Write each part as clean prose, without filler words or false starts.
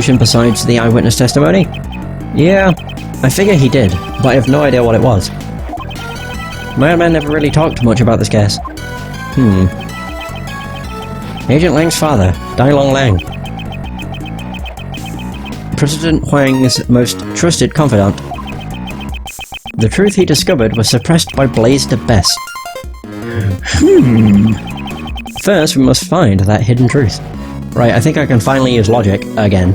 information besides the eyewitness testimony? Yeah, I figure he did, but I have no idea what it was. My old man never really talked much about this case. Agent Lang's father, Dai Long Lang. President Huang's most trusted confidant. The truth he discovered was suppressed by Blaze the Best. First, we must find that hidden truth. Right, I think I can finally use logic again.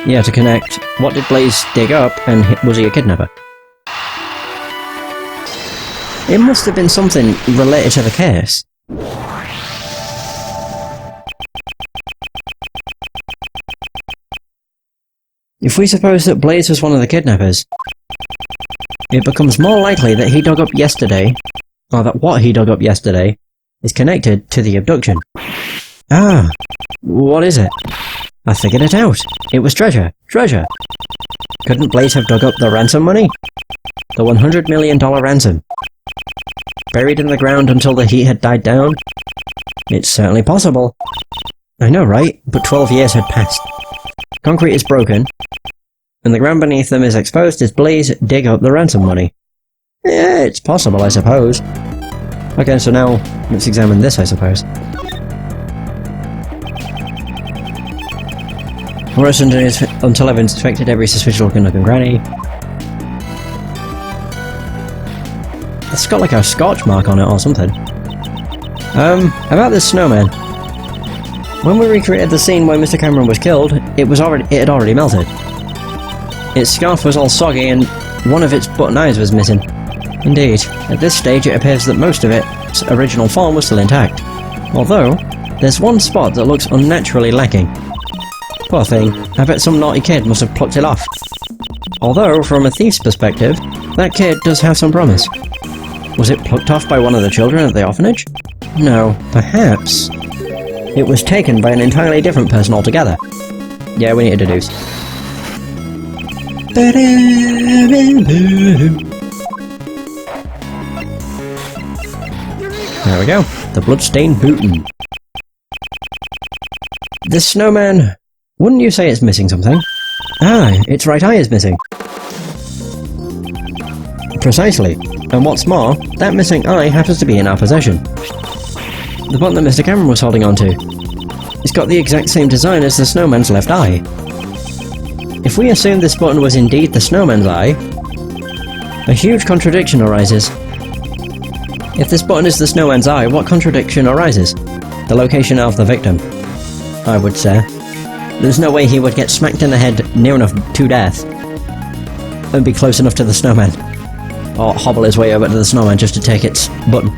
Yeah, to connect. What did Blaze dig up, and was he a kidnapper? It must have been something related to the case. If we suppose that Blaze was one of the kidnappers, it becomes more likely that he dug up yesterday, or that what he dug up yesterday, is connected to the abduction. Ah, what is it? I figured it out. It was treasure. Treasure! Couldn't Blaze have dug up the ransom money? The $100 million ransom. Buried in the ground until the heat had died down? It's certainly possible. I know, right? But 12 years had passed. Concrete is broken, and the ground beneath them is exposed as Blaze dig up the ransom money. Yeah, it's possible, I suppose. Okay, so now, let's examine this, I suppose. Morrison until I've inspected every suspicious looking nook and cranny. It's got like a scotch mark on it or something. About this snowman. When we recreated the scene where Mr. Cameron was killed, it had already melted. Its scarf was all soggy and one of its button eyes was missing. Indeed, at this stage it appears that most of its original form was still intact. Although, there's one spot that looks unnaturally lacking. Poor thing, I bet some naughty kid must have plucked it off. Although, from a thief's perspective, that kid does have some promise. Was it plucked off by one of the children at the orphanage? No, perhaps it was taken by an entirely different person altogether. Yeah, we need to deduce. There we go. The bloodstained bootin'. This snowman... Wouldn't you say it's missing something? Ah, its right eye is missing. Precisely. And what's more, that missing eye happens to be in our possession. The button that Mr. Cameron was holding onto. It's got the exact same design as the snowman's left eye. If we assume this button was indeed the snowman's eye, a huge contradiction arises. If this button is the snowman's eye, what contradiction arises? The location of the victim, I would say. There's no way he would get smacked in the head near enough to death and be close enough to the snowman. Or hobble his way over to the snowman just to take its button.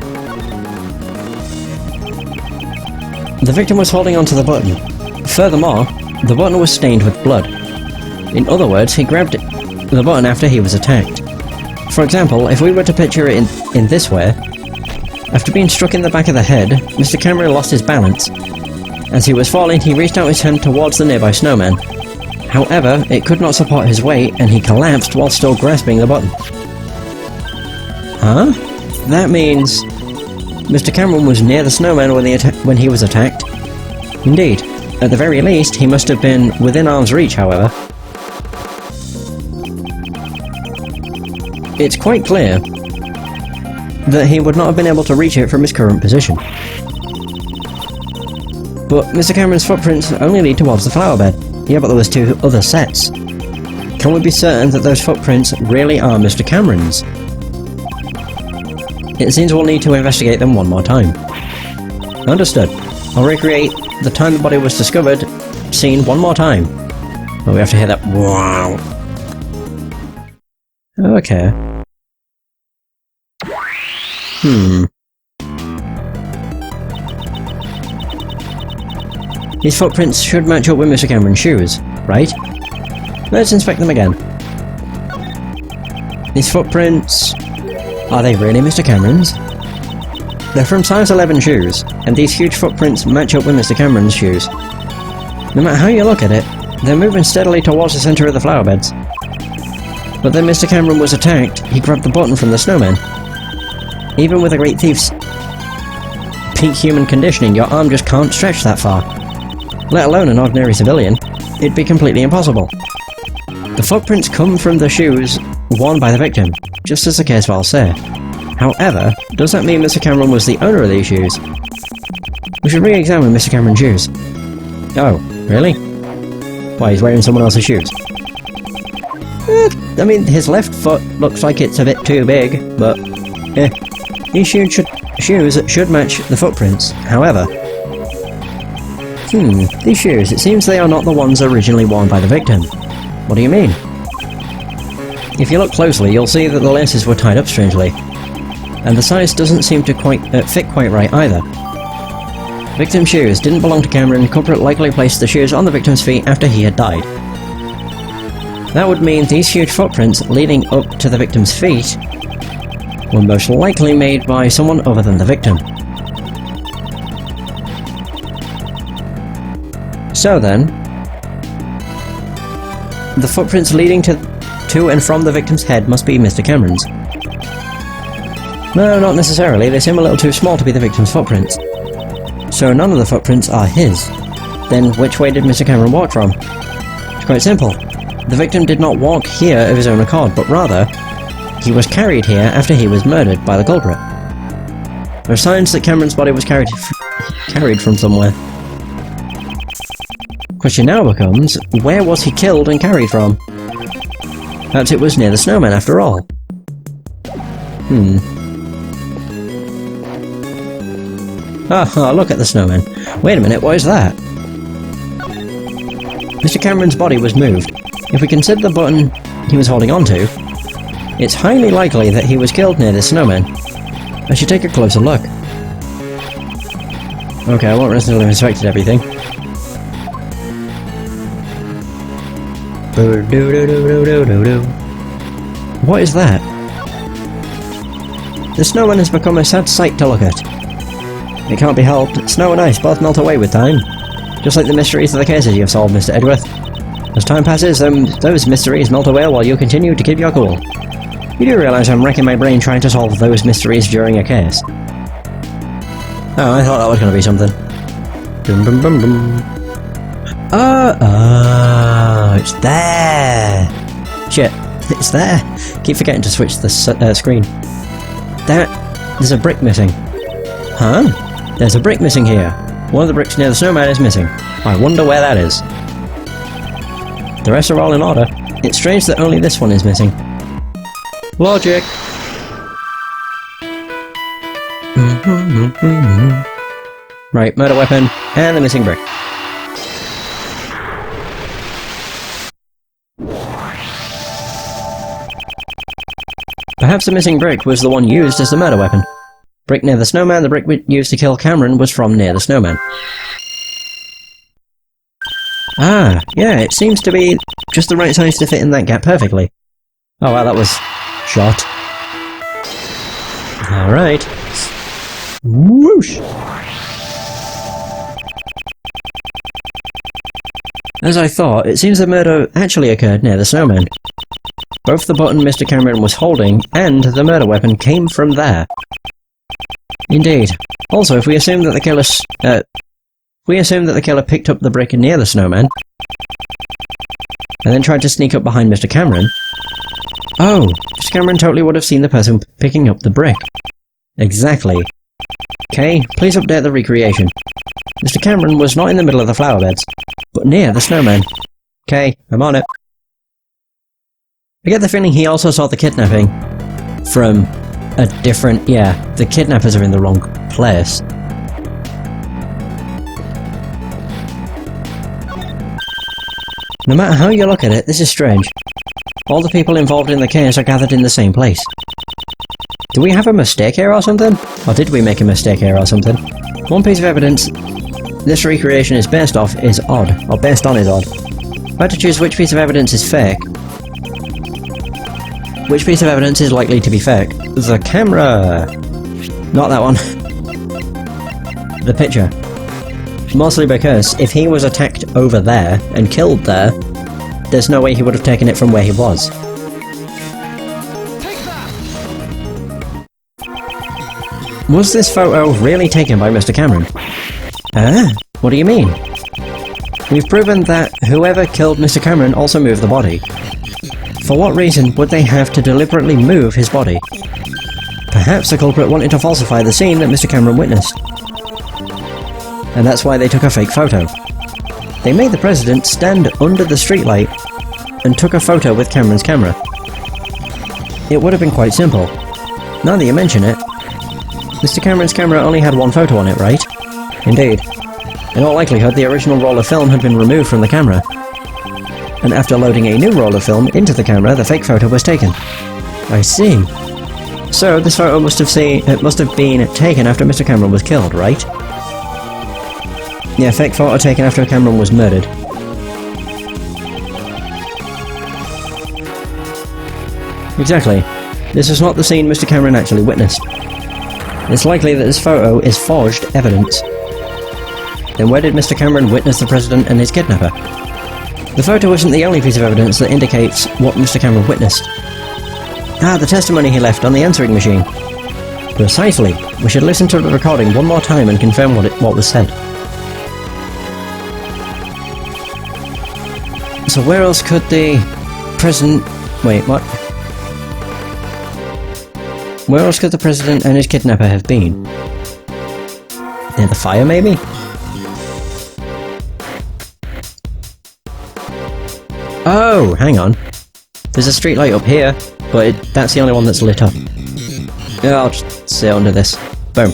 The victim was holding onto the button. Furthermore, the button was stained with blood. In other words, he grabbed the button after he was attacked. For example, if we were to picture it in this way, after being struck in the back of the head, Mr. Cameron lost his balance. As he was falling, he reached out his hand towards the nearby snowman. However, it could not support his weight, and he collapsed while still grasping the button. Huh? That means... Mr. Cameron was near the snowman when he was attacked? Indeed. At the very least, he must have been within arm's reach, however. It's quite clear that he would not have been able to reach it from his current position. But Mr. Cameron's footprints only lead towards the flower bed. Yeah, but there was 2 other sets. Can we be certain that those footprints really are Mr. Cameron's? It seems we'll need to investigate them one more time. Understood. I'll recreate the time the body was discovered scene one more time. But we have to hear that wow. Okay. These footprints should match up with Mr. Cameron's shoes, right? Let's inspect them again. These footprints... Are they really Mr. Cameron's? They're from size 11 shoes, and these huge footprints match up with Mr. Cameron's shoes. No matter how you look at it, they're moving steadily towards the centre of the flower beds. But then Mr. Cameron was attacked, he grabbed the button from the snowman. Even with a great thief's peak human conditioning, your arm just can't stretch that far. let alone an ordinary civilian. It'd be completely impossible. The footprints come from the shoes worn by the victim, just as the case files say. However, does that mean Mr. Cameron was the owner of these shoes? We should re-examine Mr. Cameron's shoes. Oh, really? Why, he's wearing someone else's shoes? I mean, his left foot looks like it's a bit too big, but these shoes should match the footprints. However, these shoes, it seems they are not the ones originally worn by the victim. What do you mean? If you look closely, you'll see that the laces were tied up strangely, and the size doesn't seem to fit quite right either. Victim's shoes didn't belong to Cameron. Culprit likely placed the shoes on the victim's feet after he had died. That would mean these huge footprints leading up to the victim's feet were most likely made by someone other than the victim. So then, the footprints leading to and from the victim's head must be Mr. Cameron's. No, not necessarily. They seem a little too small to be the victim's footprints. So none of the footprints are his. Then which way did Mr. Cameron walk from? It's quite simple. The victim did not walk here of his own accord, but rather, he was carried here after he was murdered by the culprit. There are signs that Cameron's body was carried from somewhere. Question now becomes, where was he killed and carried from? Perhaps it was near the snowman after all. Oh, look at the snowman. Wait a minute, what is that? Mr. Cameron's body was moved. If we consider the button he was holding onto, it's highly likely that he was killed near this snowman. I should take a closer look. Okay, I won't rest until I've inspected everything. What is that? The snowman has become a sad sight to look at. It can't be helped. Snow and ice both melt away with time. Just like the mysteries of the cases you've solved, Mr. Edgeworth. As time passes, those mysteries melt away while you continue to keep your cool. You do realise I'm wrecking my brain trying to solve those mysteries during a case. Oh, I thought that was going to be something. Boom, boom, boom, boom. Oh, it's there! Shit, it's there! Keep forgetting to switch the screen. There's a brick missing. Huh? There's a brick missing here. One of the bricks near the snowman is missing. I wonder where that is. The rest are all in order. It's strange that only this one is missing. Logic! Right, murder weapon, and the missing brick. Perhaps the missing brick was the one used as the murder weapon. Brick near the snowman, the brick used to kill Cameron was from near the snowman. Ah, yeah, it seems to be just the right size to fit in that gap perfectly. Oh wow, that was shot. Alright. Whoosh! As I thought, it seems the murder actually occurred near the snowman. Both the button Mr. Cameron was holding and the murder weapon came from there. Indeed. Also, if we assume that the killer picked up the brick near the snowman, and then tried to sneak up behind Mr. Cameron. Oh, Mr. Cameron totally would have seen the person picking up the brick. Exactly. Kay, please update the recreation. Mr. Cameron was not in the middle of the flower beds, but near the snowman. Kay, I'm on it. I get the feeling he also saw the kidnapping from a different... yeah, the kidnappers are in the wrong place. No matter how you look at it, this is strange. All the people involved in the case are gathered in the same place. Do we have a mistake here or something? Or did we make a mistake here or something? One piece of evidence this recreation is based off is odd, or based on is odd. If I had to choose which piece of evidence is fake, which piece of evidence is likely to be fake? The camera! Not that one. The picture. Mostly because if he was attacked over there and killed there, there's no way he would have taken it from where he was. Was this photo really taken by Mr. Cameron? Ah, what do you mean? We've proven that whoever killed Mr. Cameron also moved the body. For what reason would they have to deliberately move his body? Perhaps the culprit wanted to falsify the scene that Mr. Cameron witnessed. And that's why they took a fake photo. They made the president stand under the streetlight and took a photo with Cameron's camera. It would have been quite simple. Now that you mention it, Mr. Cameron's camera only had one photo on it, right? Indeed. In all likelihood, the original roll of film had been removed from the camera. And after loading a new roll of film into the camera, the fake photo was taken. I see. So, this photo must have been taken after Mr. Cameron was killed, right? Yeah, fake photo taken after Cameron was murdered. Exactly. This is not the scene Mr. Cameron actually witnessed. It's likely that this photo is forged evidence. Then where did Mr. Cameron witness the president and his kidnapper? The photo isn't the only piece of evidence that indicates what Mr. Cameron witnessed. Ah, the testimony he left on the answering machine. Precisely. We should listen to the recording one more time and confirm what was said. So where else could the president... Wait, what? Where else could the president and his kidnapper have been? Near the fire, maybe? Oh, hang on. There's a street light up here, but that's the only one that's lit up. Yeah, I'll just sit under this. Boom.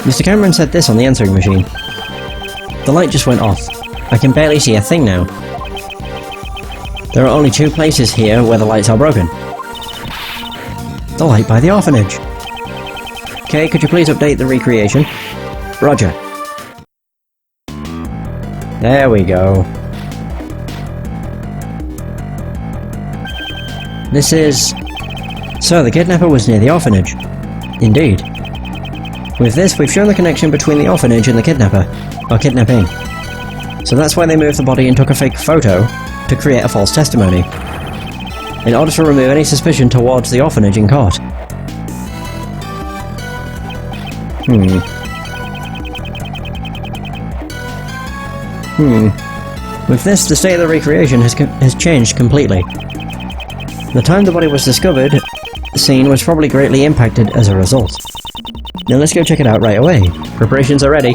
Mr. Cameron said this on the answering machine. The light just went off. I can barely see a thing now. There are only two places here where the lights are broken. The light by the orphanage. Kay, could you please update the recreation? Roger. There we go. This is... So, the kidnapper was near the orphanage. Indeed. With this, we've shown the connection between the orphanage and the kidnapper. Or kidnapping. So that's why they moved the body and took a fake photo to create a false testimony. In order to remove any suspicion towards the orphanage in court. With this, the state of the recreation has changed completely. The time the body was discovered, the scene was probably greatly impacted as a result. Now let's go check it out right away. Preparations are ready.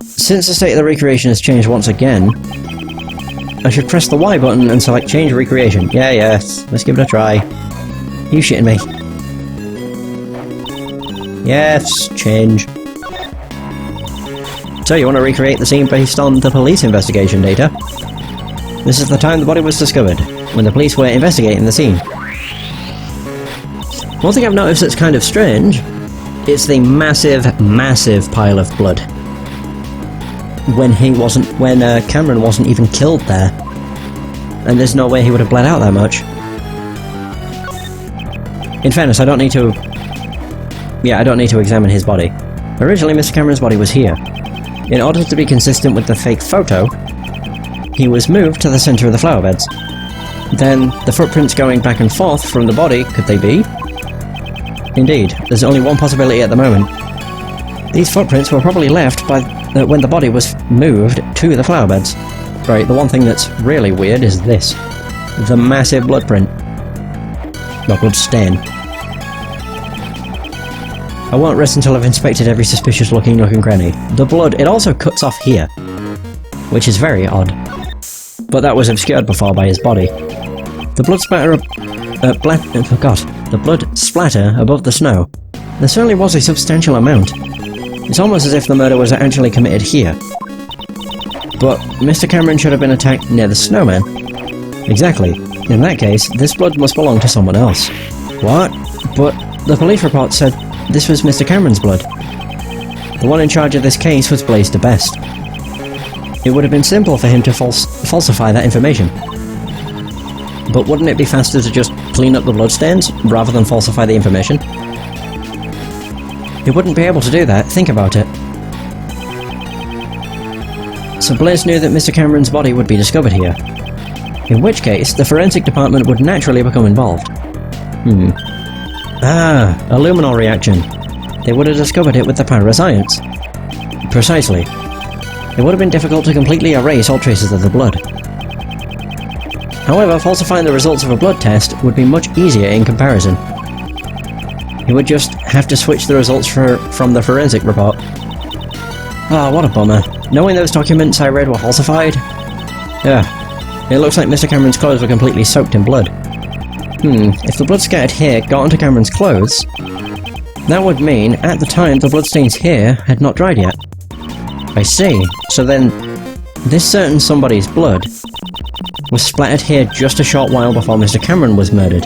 Since the state of the recreation has changed once again, I should press the Y button and select change recreation. Yes, let's give it a try. You shitting me? Yes, change. So you want to recreate the scene based on the police investigation data? This is the time the body was discovered, when the police were investigating the scene. One thing I've noticed that's kind of strange, it's the massive pile of blood. When Cameron wasn't even killed there. And there's no way he would have bled out that much. In fairness, I don't need to examine his body. Originally, Mr. Cameron's body was here. In order to be consistent with the fake photo, he was moved to the centre of the flower beds. Then, the footprints going back and forth from the body, could they be? Indeed, there's only one possibility at the moment. These footprints were probably left when the body was moved to the flower beds. Right, the one thing that's really weird is this. The massive blood print. Not blood stain. I won't rest until I've inspected every suspicious looking nook and cranny. The blood, it also cuts off here. Which is very odd. But that was obscured before by his body. The blood spatter the blood splatter above the snow. There certainly was a substantial amount. It's almost as if the murder was actually committed here. But Mr. Cameron should have been attacked near the snowman. Exactly. In that case, this blood must belong to someone else. What? But the police report said this was Mr. Cameron's blood. The one in charge of this case was Blaise de Best. It would have been simple for him to falsify that information. But wouldn't it be faster to just clean up the bloodstains, rather than falsify the information? He wouldn't be able to do that, think about it. So Blaise knew that Mr. Cameron's body would be discovered here. In which case, the forensic department would naturally become involved. Ah, a luminol reaction. They would have discovered it with the power of science. Precisely. It would have been difficult to completely erase all traces of the blood. However, falsifying the results of a blood test would be much easier in comparison. You would just have to switch the results from the forensic report. Ah, what a bummer. Knowing those documents I read were falsified? Yeah, it looks like Mr. Cameron's clothes were completely soaked in blood. If the blood scattered here got onto Cameron's clothes, that would mean, at the time, the bloodstains here had not dried yet. I see. So then, this certain somebody's blood was splattered here just a short while before Mr. Cameron was murdered.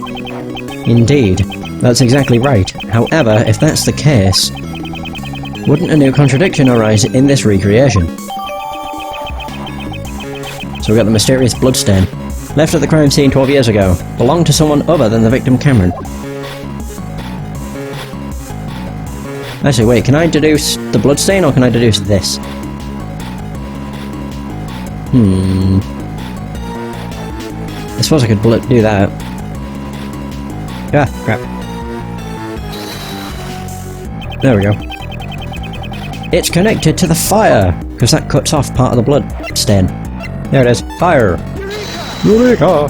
Indeed, that's exactly right. However, if that's the case, wouldn't a new contradiction arise in this recreation? So we got the mysterious bloodstain. Left at the crime scene 12 years ago. Belonged to someone other than the victim Cameron. Actually, wait, can I deduce the bloodstain or can I deduce this? I suppose I could do that. Ah, crap. There we go. It's connected to the fire! Because that cuts off part of the blood stain. There it is. Fire! Eureka!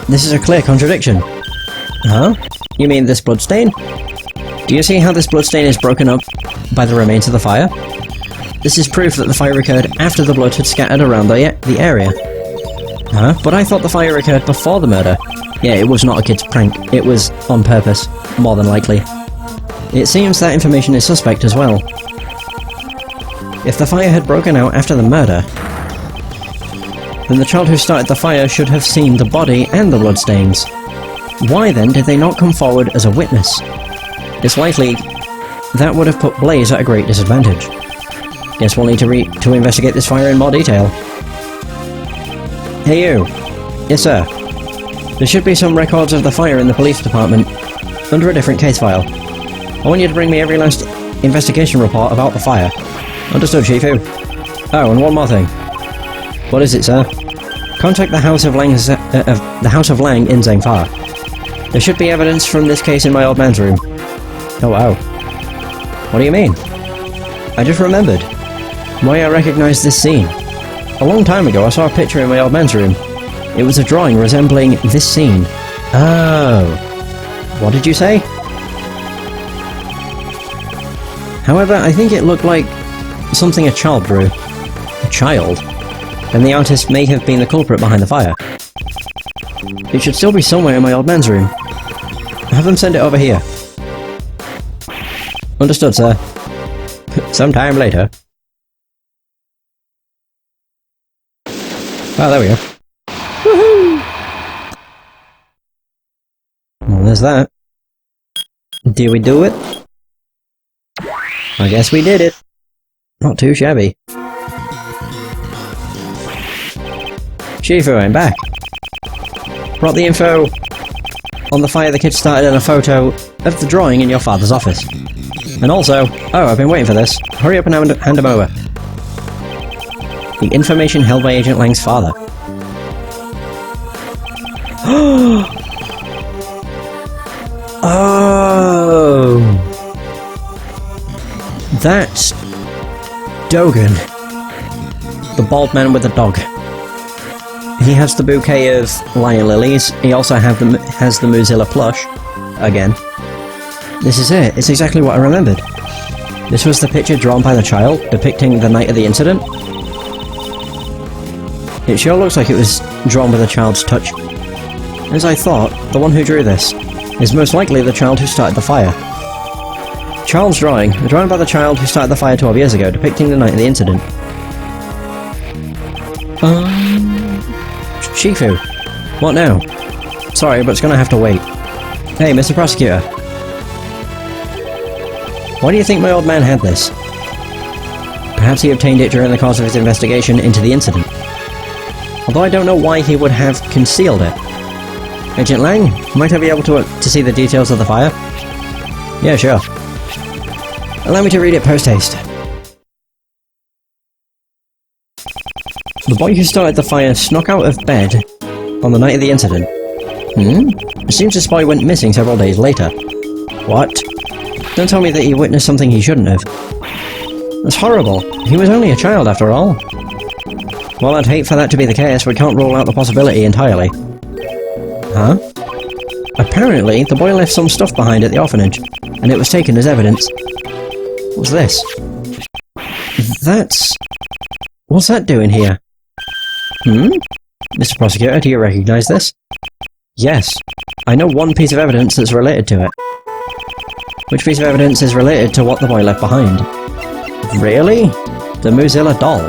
This is a clear contradiction. Huh? You mean this bloodstain? Do you see how this bloodstain is broken up by the remains of the fire? This is proof that the fire occurred after the blood had scattered around the area. Huh? But I thought the fire occurred before the murder. Yeah, it was not a kid's prank. It was on purpose, more than likely. It seems that information is suspect as well. If the fire had broken out after the murder, then the child who started the fire should have seen the body and the bloodstains. Why then did they not come forward as a witness? It's likely that would have put Blaze at a great disadvantage. Guess we'll need to investigate this fire in more detail. Hey you! Yes sir. There should be some records of the fire in the police department, under a different case file. I want you to bring me every last investigation report about the fire. Understood, Chifu. Oh, and one more thing. What is it, sir? Contact the House of Lang in Zhengfa. There should be evidence from this case in my old man's room. Oh wow. What do you mean? I just remembered why I recognized this scene. A long time ago I saw a picture in my old man's room. It was a drawing resembling this scene. Oh. What did you say? However, I think it looked like something a child drew. A child? Then the artist may have been the culprit behind the fire. It should still be somewhere in my old man's room. Have them send it over here. Understood, sir. Sometime later. Oh, there we go. Woohoo! Well, there's that. Did we do it? I guess we did it. Not too shabby. Shifu, I'm back. Brought the info on the fire the kid started and a photo of the drawing in your father's office. And also, oh, I've been waiting for this. Hurry up and hand him over. The information held by Agent Lang's father. Oh! That's Dogen. The bald man with the dog. He has the bouquet of lion lilies. He also has the Mozilla plush. Again. This is it. It's exactly what I remembered. This was the picture drawn by the child, depicting the night of the incident. It sure looks like it was drawn with a child's touch. As I thought, the one who drew this is most likely the child who started the fire. Child's drawing, drawn by the child who started the fire 12 years ago, depicting the night of the incident. Shifu. What now? Sorry, but it's gonna have to wait. Hey, Mr. Prosecutor. Why do you think my old man had this? Perhaps he obtained it during the course of his investigation into the incident. Although I don't know why he would have concealed it. Agent Lang, might I be able to see the details of the fire? Yeah, sure. Allow me to read it post-haste. The boy who started the fire snuck out of bed on the night of the incident. It seems this boy went missing several days later. What? Don't tell me that he witnessed something he shouldn't have. That's horrible. He was only a child after all. Well, I'd hate for that to be the case. We can't rule out the possibility entirely. Huh? Apparently, the boy left some stuff behind at the orphanage, and it was taken as evidence. What's this? What's that doing here? Mr. Prosecutor, do you recognize this? Yes. I know one piece of evidence that's related to it. Which piece of evidence is related to what the boy left behind? Really? The Mozilla doll.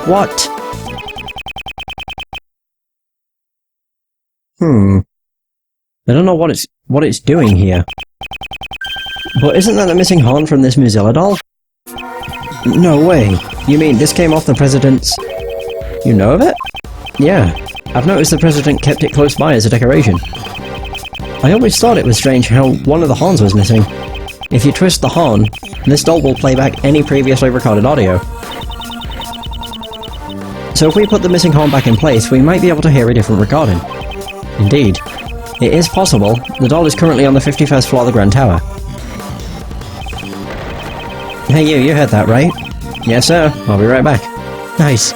What? I don't know what it's doing here. But isn't that the missing horn from this Mozilla doll? No way. You mean this came off the president's... You know of it? Yeah. I've noticed the president kept it close by as a decoration. I always thought it was strange how one of the horns was missing. If you twist the horn, this doll will play back any previously recorded audio. So if we put the missing horn back in place, we might be able to hear a different recording. Indeed. It is possible. The doll is currently on the 51st floor of the Grand Tower. Hey you heard that, right? Yes sir, I'll be right back. Nice.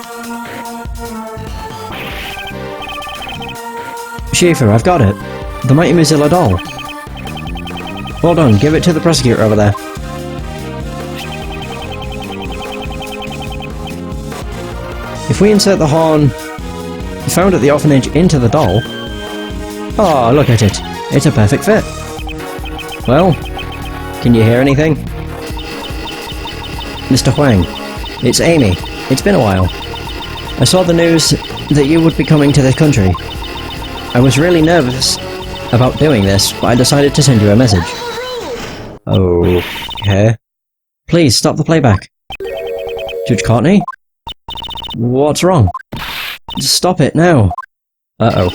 Schaefer, I've got it. The mighty Mozilla doll. Well done, give it to the prosecutor over there. If we insert the horn found at the orphanage into the doll... Oh, look at it. It's a perfect fit. Well, can you hear anything? Mr. Huang, it's Amy. It's been a while. I saw the news that you would be coming to this country. I was really nervous about doing this, but I decided to send you a message. Okay. Please, stop the playback. Judge Courtney? What's wrong? Stop it now. Uh-oh.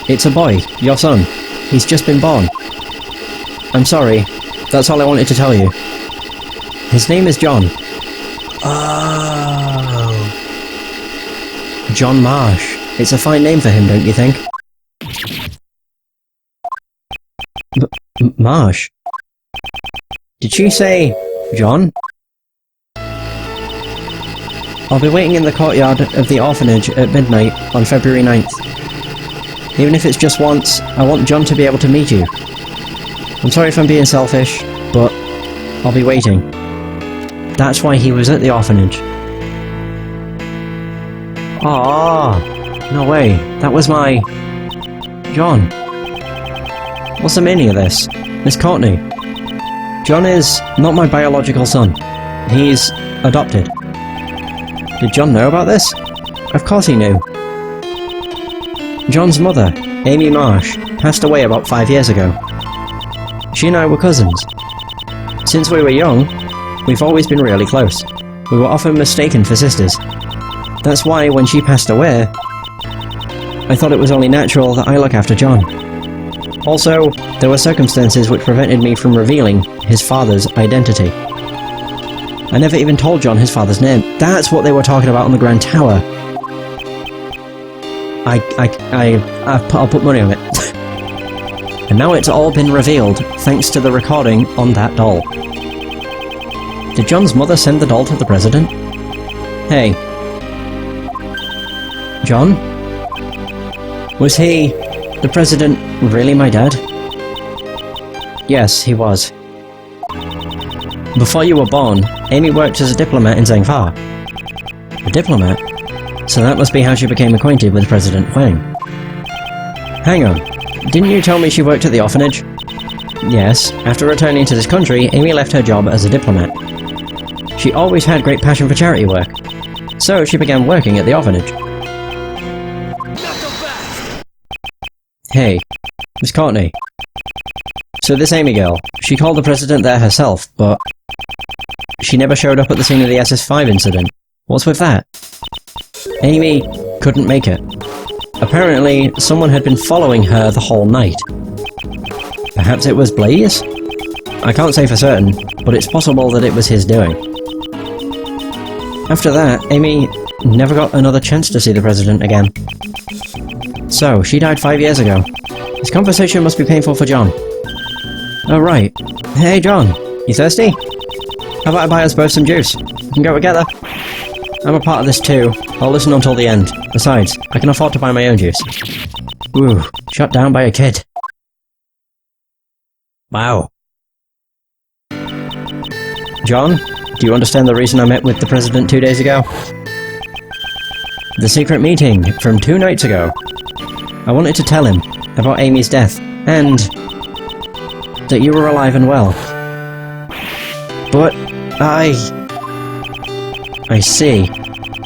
It's a boy, your son. He's just been born. I'm sorry. That's all I wanted to tell you. His name is John. Oh. John Marsh. It's a fine name for him, don't you think? Marsh? Did she say John? I'll be waiting in the courtyard of the orphanage at midnight on February 9th. Even if it's just once, I want John to be able to meet you. I'm sorry if I'm being selfish, but I'll be waiting. That's why he was at the orphanage. Aww, no way, that was my... John. What's the meaning of this? Miss Courtney. John is not my biological son. He's adopted. Did John know about this? Of course he knew. John's mother, Amy Marsh, passed away about 5 years ago. She and I were cousins. Since we were young, we've always been really close. We were often mistaken for sisters. That's why when she passed away, I thought it was only natural that I look after John. Also, there were circumstances which prevented me from revealing his father's identity. I never even told John his father's name. That's what they were talking about on the Grand Tower. I'll put money on it. And now it's all been revealed, thanks to the recording on that doll. Did John's mother send the doll to the president? Hey. John? Was he, the president, really my dad? Yes, he was. Before you were born, Amy worked as a diplomat in Zhengfa. A diplomat? So that must be how she became acquainted with President Huang. Hang on, didn't you tell me she worked at the orphanage? Yes, after returning to this country, Amy left her job as a diplomat. She always had great passion for charity work, so she began working at the orphanage. Hey, Miss Courtney. So this Amy girl, she called the president there herself, but she never showed up at the scene of the SS5 incident. What's with that? Amy couldn't make it. Apparently, someone had been following her the whole night. Perhaps it was Blaze? I can't say for certain, but it's possible that it was his doing. After that, Amy never got another chance to see the president again. So, she died 5 years ago. This conversation must be painful for John. Oh, right. Hey, John. You thirsty? How about I buy us both some juice? We can go together. I'm a part of this too. I'll listen until the end. Besides, I can afford to buy my own juice. Ooh, shot down by a kid. Wow. John, do you understand the reason I met with the President 2 days ago? The secret meeting from 2 nights ago. I wanted to tell him about Amy's death, and that you were alive and well. But I see.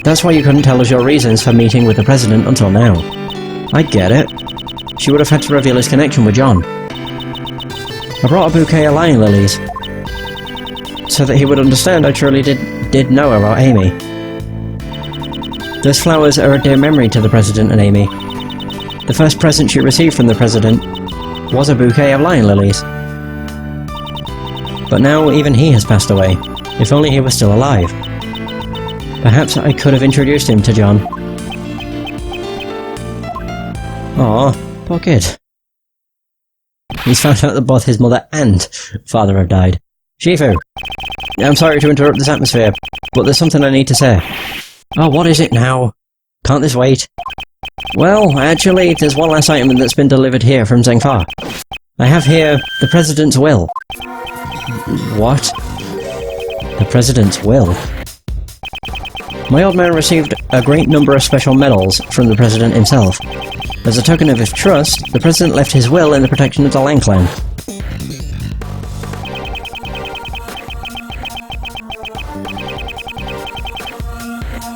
That's why you couldn't tell us your reasons for meeting with the President until now. I get it. She would have had to reveal his connection with John. I brought a bouquet of lion lilies, so that he would understand I truly did know about Amy. Those flowers are a dear memory to the President and Amy. The first present she received from the President was a bouquet of lion lilies. But now even he has passed away. If only he was still alive. Perhaps I could have introduced him to John. Aw, poor kid. He's found out that both his mother and father have died. Shifu! I'm sorry to interrupt this atmosphere, but there's something I need to say. Oh, what is it now? Can't this wait? Well, actually, there's one last item that's been delivered here from Zhengfa. I have here the President's will. What? The President's will? My old man received a great number of special medals from the President himself. As a token of his trust, the President left his will in the protection of the Lang clan.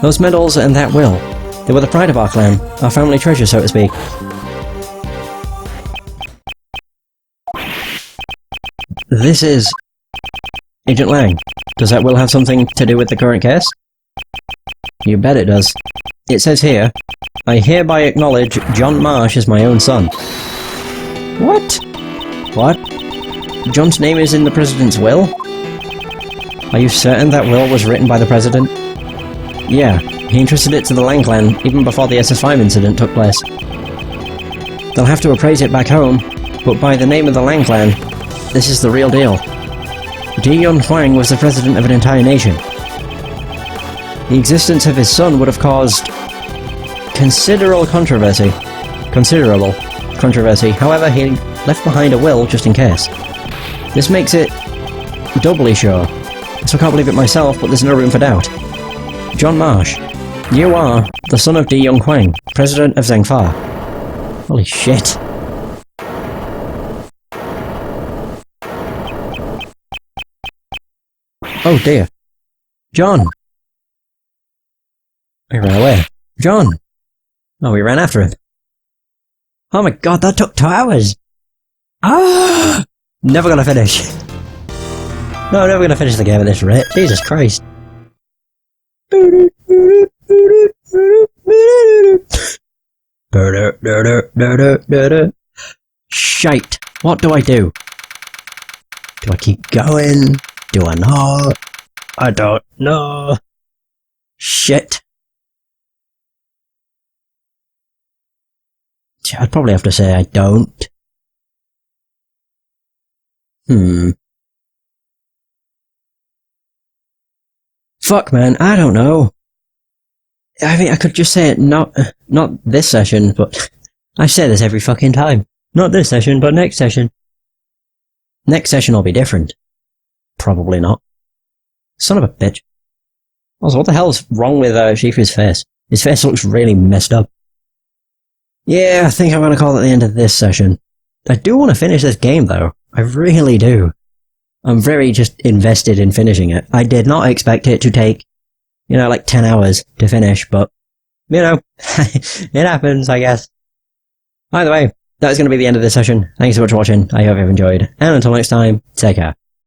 Those medals and that will, they were the pride of our clan, our family treasure, so to speak. This is... Agent Lang. Does that will have something to do with the current case? You bet it does. It says here, I hereby acknowledge John Marsh as my own son. What? What? John's name is in the President's will? Are you certain that will was written by the President? Yeah, he entrusted it to the Lang clan even before the SS5 incident took place. They'll have to appraise it back home, but by the name of the Lang clan, this is the real deal. Di Yun Huang was the president of an entire nation. The existence of his son would have caused considerable controversy. However, he left behind a will just in case. This makes it doubly sure. So I can't believe it myself, but there's no room for doubt. John Marsh, you are the son of Di Yun Huang, president of Zhengfa. Holy shit. Oh dear. John! He ran away. John! Oh, we ran after him. Oh my god, that took 2 hours! Ah! Never gonna finish. No, never gonna finish the game at this rate. Jesus Christ. Shite. What do I do? Do I keep going? Do I not? I don't know. Shit. I'd probably have to say I don't. Fuck, man, I don't know. I mean, I could just say it not this session, but I say this every fucking time. Not this session, but next session. Next session will be different. Probably not. Son of a bitch. Also, what the hell's wrong with Shifu's face? His face looks really messed up. Yeah, I think I'm gonna call it the end of this session. I do want to finish this game, though. I really do. I'm very just invested in finishing it. I did not expect it to take, like 10 hours to finish, but, it happens, I guess. Either way, that is going to be the end of this session. Thanks so much for watching. I hope you've enjoyed. And until next time, take care.